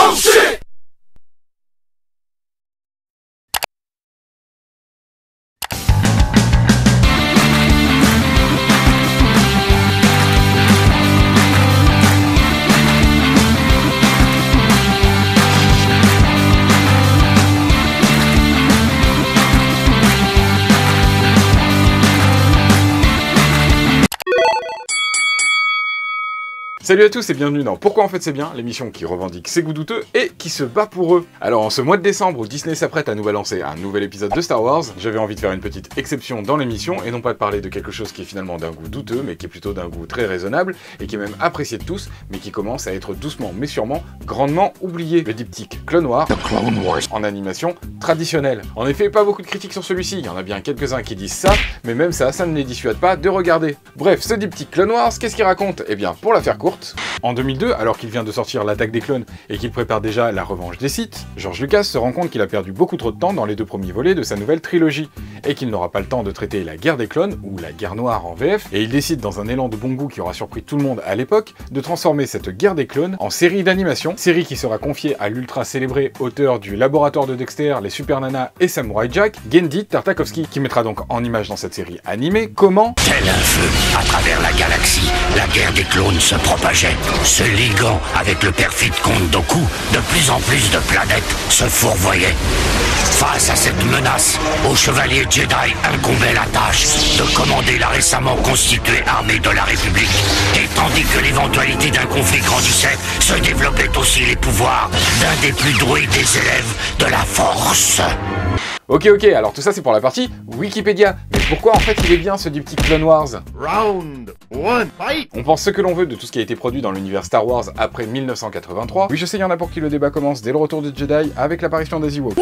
Oh shit! Salut à tous et bienvenue dans Pourquoi en fait c'est bien, l'émission qui revendique ses goûts douteux et qui se bat pour eux. Alors en ce mois de décembre où Disney s'apprête à nous balancer un nouvel épisode de Star Wars, j'avais envie de faire une petite exception dans l'émission et non pas de parler de quelque chose qui est finalement d'un goût douteux, mais qui est plutôt d'un goût très raisonnable et qui est même apprécié de tous, mais qui commence à être doucement mais sûrement grandement oublié. Le diptyque Clone Wars en animation traditionnelle. En effet, pas beaucoup de critiques sur celui-ci, il y en a bien quelques-uns qui disent ça, mais même ça ne les dissuade pas de regarder. Bref, ce diptyque Clone Wars, qu'est-ce qu'il raconte? Eh bien, pour la faire courte, en 2002, alors qu'il vient de sortir l'Attaque des clones et qu'il prépare déjà la revanche des Sith, George Lucas se rend compte qu'il a perdu beaucoup trop de temps dans les deux premiers volets de sa nouvelle trilogie, et qu'il n'aura pas le temps de traiter la guerre des clones, ou la guerre noire en VF, et il décide dans un élan de bon goût qui aura surpris tout le monde à l'époque, de transformer cette guerre des clones en série d'animation, série qui sera confiée à l'ultra célébré auteur du Laboratoire de Dexter, Les Super Nanas et Samurai Jack, Genndy Tartakovsky, qui mettra donc en image dans cette série animée comment, tel un feu, à travers la galaxie, la guerre des clones se propageait, se liguant avec le perfide comte Dooku, de plus en plus de planètes se fourvoyaient. Face à cette menace, aux chevaliers Jedi incombait la tâche de commander la récemment constituée armée de la République. Et tandis que l'éventualité d'un conflit grandissait, se développaient aussi les pouvoirs d'un des plus doués des élèves de la Force. Ok, alors tout ça c'est pour la partie Wikipédia. Mais pourquoi en fait il est bien ce diptyque Clone Wars? Round 1, fight! On pense ce que l'on veut de tout ce qui a été produit dans l'univers Star Wars après 1983. Oui, je sais, il y en a pour qui le débat commence dès le retour des Jedi avec l'apparition des Ewoks.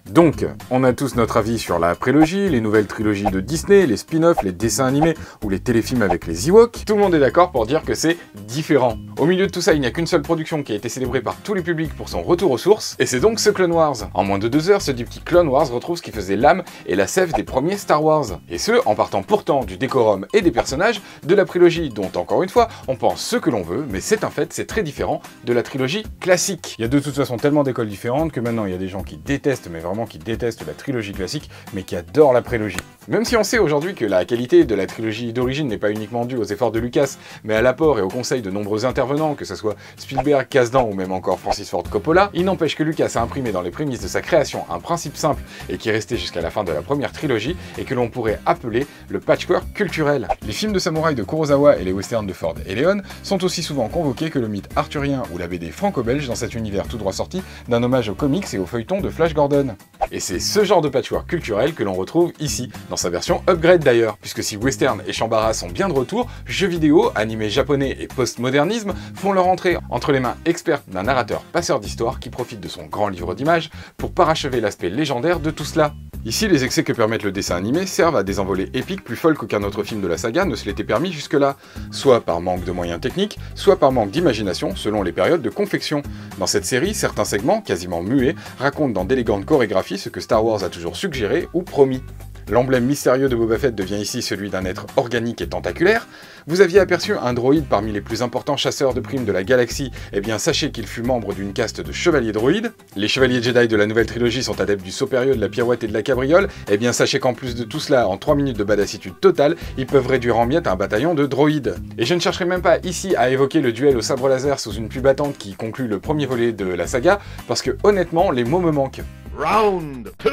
Donc, on a tous notre avis sur la prélogie, les nouvelles trilogies de Disney, les spin-offs, les dessins animés ou les téléfilms avec les Ewoks. Tout le monde est d'accord pour dire que c'est différent. Au milieu de tout ça, il n'y a qu'une seule production qui a été célébrée par tous les publics pour son retour aux sources, et c'est donc ce Clone Wars. En moins de 2 heures, ce diptyque Clone Wars retrouve ce qui faisait l'âme et la sève des premiers Star Wars. Et ce, en partant pourtant du décorum et des personnages de la prélogie, dont encore une fois, on pense ce que l'on veut, mais c'est un fait, c'est très différent de la trilogie classique. Il y a de toute façon tellement d'écoles différentes que maintenant il y a des gens qui détestent, mais vraiment qui détestent la trilogie classique, mais qui adorent la prélogie. Même si on sait aujourd'hui que la qualité de la trilogie d'origine n'est pas uniquement due aux efforts de Lucas, mais à l'apport et au conseil de nombreux intervenants, que ce soit Spielberg, Kasdan ou même encore Francis Ford Coppola, il n'empêche que Lucas a imprimé dans les prémices de sa création un principe simple et qui est resté jusqu'à la fin de la première trilogie et que l'on pourrait appeler le patchwork culturel. Les films de samouraï de Kurosawa et les westerns de Ford et Leon sont aussi souvent convoqués que le mythe arthurien ou la BD franco-belge dans cet univers tout droit sorti d'un hommage aux comics et aux feuilletons de Flash Gordon. Et c'est ce genre de patchwork culturel que l'on retrouve ici, dans sa version upgrade d'ailleurs, puisque si western et Shambara sont bien de retour, jeux vidéo, animés japonais et post-modernisme font leur entrée entre les mains expertes d'un narrateur passeur d'histoire qui profite de son grand livre d'images pour parachever l'aspect légendaire de tout cela. Ici, les excès que permettent le dessin animé servent à des envolées épiques plus folles qu'aucun autre film de la saga ne se l'était permis jusque-là, soit par manque de moyens techniques, soit par manque d'imagination selon les périodes de confection. Dans cette série, certains segments, quasiment muets, racontent dans d'élégantes chorégraphies ce que Star Wars a toujours suggéré ou promis. L'emblème mystérieux de Boba Fett devient ici celui d'un être organique et tentaculaire. Vous aviez aperçu un droïde parmi les plus importants chasseurs de primes de la galaxie, eh bien sachez qu'il fut membre d'une caste de chevaliers droïdes. Les chevaliers Jedi de la nouvelle trilogie sont adeptes du saut périlleux, de la pirouette et de la cabriole, eh bien sachez qu'en plus de tout cela, en 3 minutes de badassitude totale, ils peuvent réduire en miettes un bataillon de droïdes. Et je ne chercherai même pas ici à évoquer le duel au sabre laser sous une pub battante qui conclut le premier volet de la saga, parce que honnêtement, les mots me manquent. Round 2,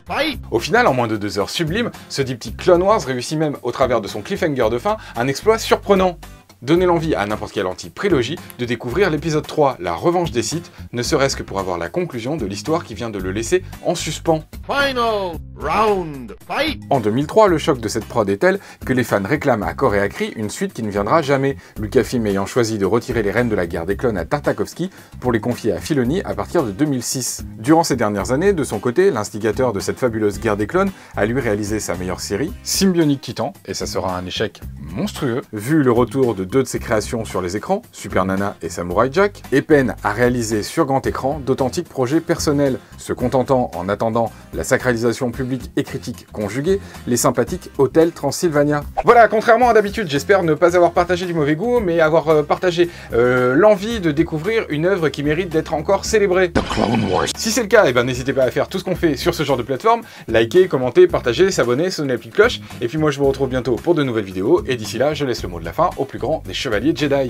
fight! Au final, en moins de 2 heures sublimes, ce diptyque Clone Wars réussit même, au travers de son cliffhanger de fin, un exploit surprenant. Donner l'envie à n'importe quelle anti-prélogie de découvrir l'épisode 3, la revanche des Sith, ne serait-ce que pour avoir la conclusion de l'histoire qui vient de le laisser en suspens. Final round, fight! En 2003, le choc de cette prod est tel que les fans réclament à corps et à cri une suite qui ne viendra jamais, Lucasfilm ayant choisi de retirer les rênes de la guerre des clones à Tartakovsky pour les confier à Filoni à partir de 2006. Durant ces dernières années, de son côté, l'instigateur de cette fabuleuse guerre des clones a lui réalisé sa meilleure série, Symbionic Titan, et ça sera un échec monstrueux, vu le retour de deux de ses créations sur les écrans, Super Nana et Samurai Jack, et peine à réaliser sur grand écran d'authentiques projets personnels, se contentant, en attendant la sacralisation publique et critique conjuguée, les sympathiques Hôtel Transylvania. Voilà, contrairement à d'habitude, j'espère ne pas avoir partagé du mauvais goût, mais avoir partagé l'envie de découvrir une œuvre qui mérite d'être encore célébrée. Si c'est le cas, n'hésitez pas à faire tout ce qu'on fait sur ce genre de plateforme, liker, commenter, partager, s'abonner, sonner la petite cloche, et puis moi je vous retrouve bientôt pour de nouvelles vidéos, et d'ici là, je laisse le mot de la fin au plus grand des chevaliers Jedi.